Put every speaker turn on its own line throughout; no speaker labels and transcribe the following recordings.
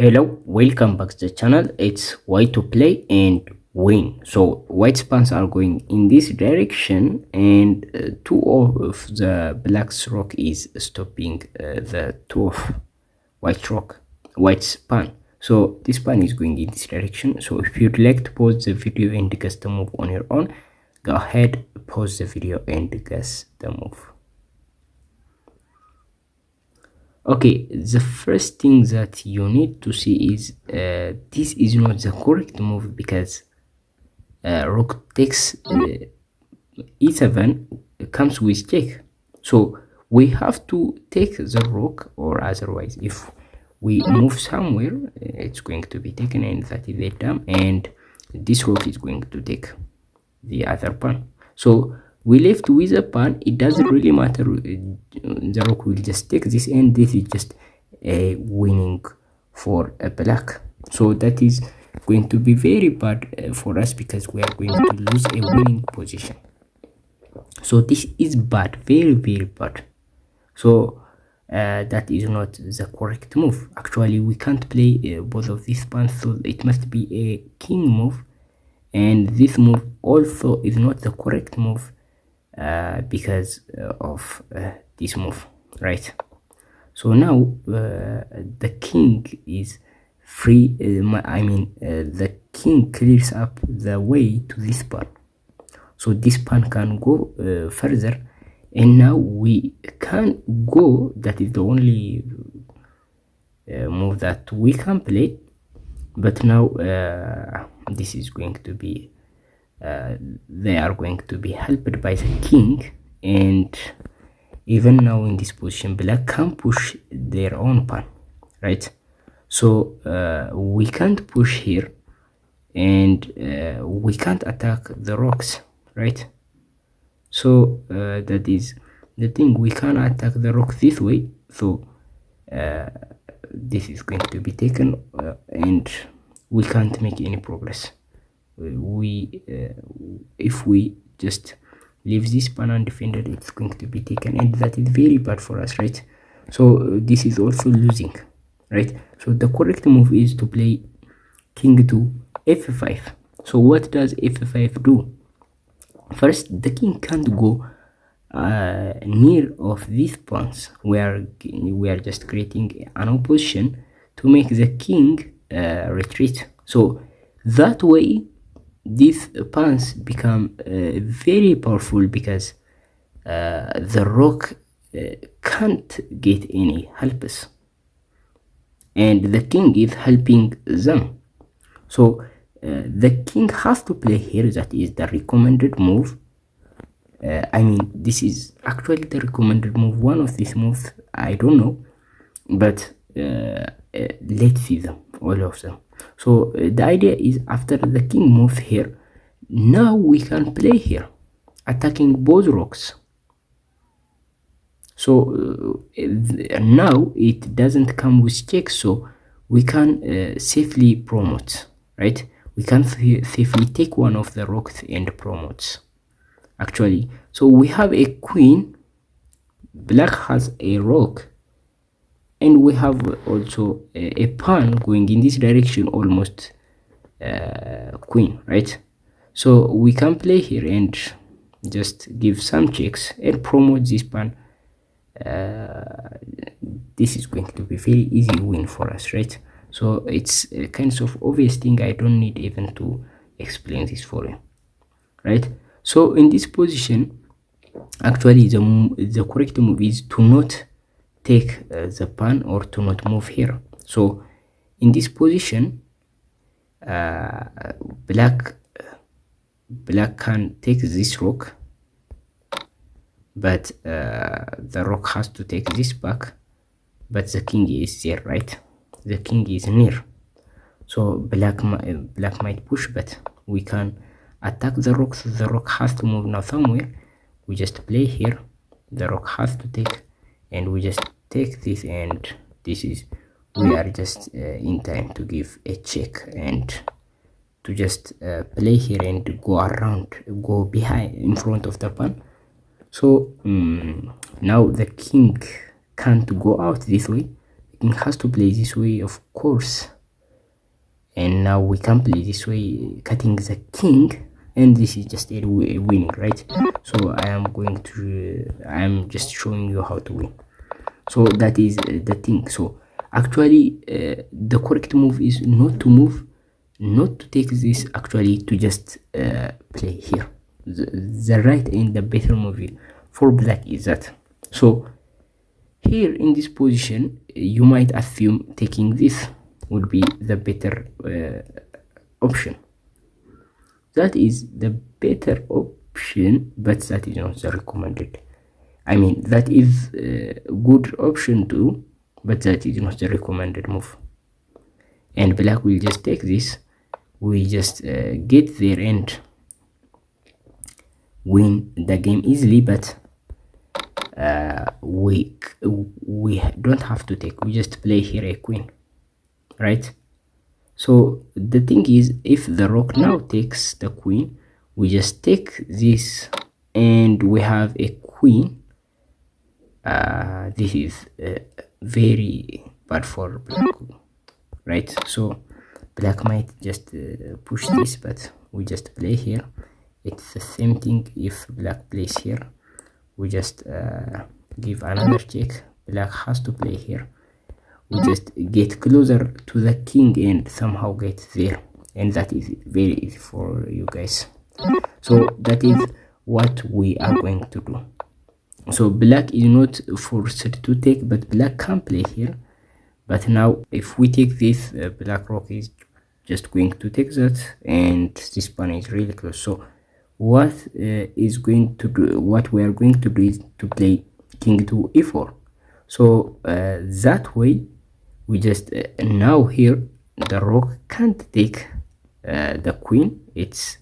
Hello, welcome back to the channel. It's white to play and win. So white pawns are going in this direction, and two of the black's rook is stopping the two of white's pawn. So this pawn is going in this direction. So if you'd like to pause the video and guess the move on your own, go ahead, pause the video and guess the move. Okay, the first thing that you need to see is this is not the correct move, because rook takes e7 comes with check. So we have to take the rook, or otherwise if we move somewhere it's going to be taken, and that is the dam, and this rook is going to take the other pawn. So we left with a pawn. It doesn't really matter, the rook will just take this, and this is just a winning for a black. So that is going to be very bad for us, because we are going to lose a winning position. So this is bad, very bad. So that is not the correct move. Actually we can't play both of these pawns, so it must be a king move, and this move also is not the correct move because of this move, right? So now the king is free. The king clears up the way to this pawn, so this pawn can go further, and now we can go. That is the only move that we can play. But now this is going to be they are going to be helped by the king, and even now in this position black can push their own pawn, right? So we can't push here, and we can't attack the rocks, right? So that is the thing, we can attack the rock this way. So this is going to be taken, and we can't make any progress. If we just leave this pawn undefended, it's going to be taken, and that is very bad for us, right? So this is also losing, right? So the correct move is to play king to f5. So what does f5 do? First, the king can't go near of these pawns. We are just creating an opposition to make the king retreat. So that way these pawns become very powerful, because the rook can't get any helps, and the king is helping them. So the king has to play here. That is the recommended move. This is actually the recommended move. One of these moves, I don't know, but let's see them, all of them. So the idea is, after the king moves here, now we can play here, attacking both rocks. So now it doesn't come with check, so we can safely promote, right? We can safely take one of the rocks and promote, actually. So we have a queen, black has a rook, and we have also a pawn going in this direction, almost queen, right? So we can play here and just give some checks and promote this pawn. This is going to be very easy win for us, right? So it's a kind of obvious thing. I don't need even to explain this for you, right? So in this position, actually the correct move is to not take the pawn, or to not move here. So in this position black can take this rook, but the rook has to take this back, but the king is there, right? The king is near, so black might push, but we can attack the rook. So the rook has to move now somewhere. We just play here, the rook has to take, and we just take this, and this is, we are just in time to give a check and to just play here and go around, go behind, in front of the pawn. So now the king can't go out this way, the king has to play this way, of course. And now we can play this way, cutting the king, and this is just a winning, right? So I am just showing you how to win. So that is the thing. So actually the correct move is not to move, not to take this, actually to just play here. The right and the better move for black is that. So here in this position you might assume taking this would be the better option. That is the better option, but that is not the recommended. I mean, that is a good option too, but that is not the recommended move. And black will just take this. We just get there and win the game easily, but we don't have to take. We just play here a queen, right? So the thing is, if the rook now takes the queen, we just take this and we have a queen. This is very bad for black, right? So black might just push this, but we just play here. It's the same thing if black plays here. We just give another check. Black has to play here. We just get closer to the king and somehow get there, and that is very easy for you guys. So that is what we are going to do. So black is not forced to take, but black can play here. But now if we take this, black rook is just going to take that, and this pawn is really close. So what is going to do, what we are going to do is to play king to e4. So that way we just now here the rook can't take the queen. It's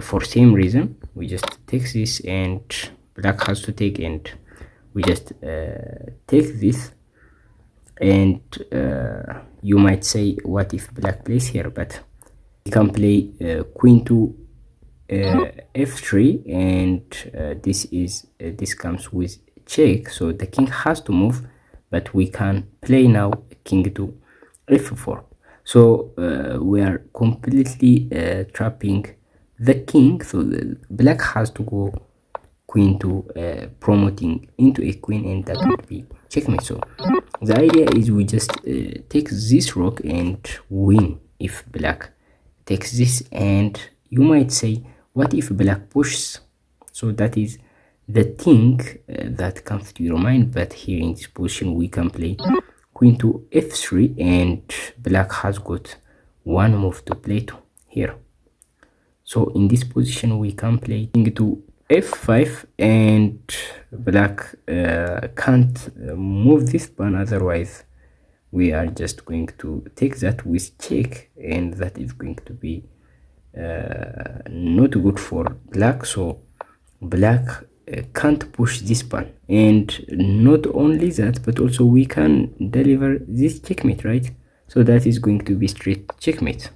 for same reason we just take this and black has to take, and we just take this. And you might say, what if black plays here? But you can play queen to f3, and this comes with check, so the king has to move, but we can play now king to f4. So we are completely trapping the king, so the black has to go queen to promoting into a queen, and that would be checkmate. So the idea is we just take this rook and win if black takes this. And you might say, what if black pushes? So that is the thing that comes to your mind. But here in this position we can play queen to f3, and black has got one move to play to here. So in this position we can play king to f5, and black can't move this pawn, otherwise we are just going to take that with check, and that is going to be not good for black. So black can't push this pawn, and not only that, but also we can deliver this checkmate, right? So that is going to be straight checkmate.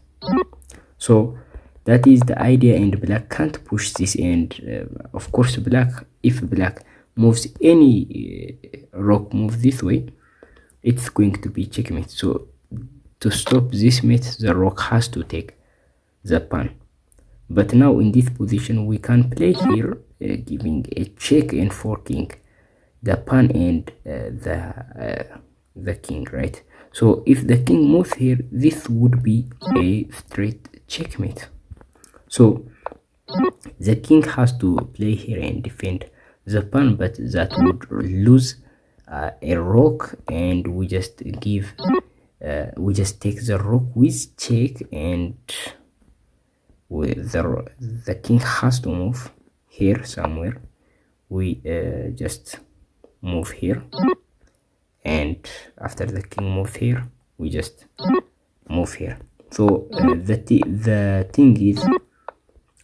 So that is the idea, and black can't push this. And of course if black moves any rook move this way, it's going to be checkmate. So to stop this mate, the rook has to take the pawn. But now in this position we can play here, giving a check and forking the pawn and the king, right? So if the king moves here, this would be a straight checkmate. So the king has to play here and defend the pawn, but that would lose a rook, and we just give we just take the rook with check, and with the king has to move here somewhere. We just move here, and after the king moves here, we just move here. So the thing is,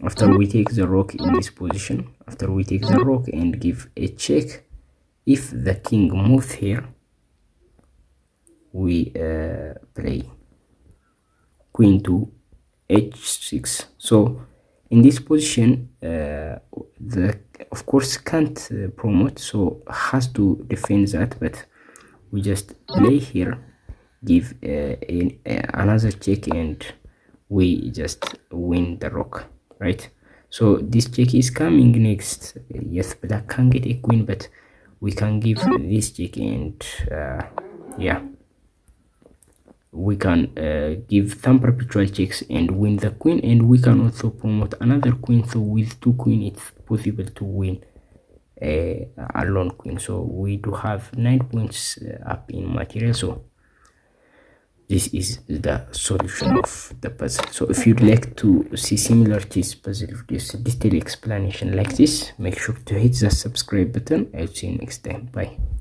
after we take the rook in this position, after we take the rook and give a check, if the king moves here, we play queen to h6. So in this position the of course can't promote, so has to defend that, but we just play here, give another check, and we just win the rook, right? So this check is coming next. Yes, black can get a queen, but we can give this check, and yeah, we can give some perpetual checks and win the queen, and we can also promote another queen. So with 2 queen it's possible to win a lone queen. So we do have 9 points up in material. So this is the solution of the puzzle. So if you'd like to see similar chess puzzle videos, detailed explanation like this, make sure to hit the subscribe button. I'll see you next time. Bye.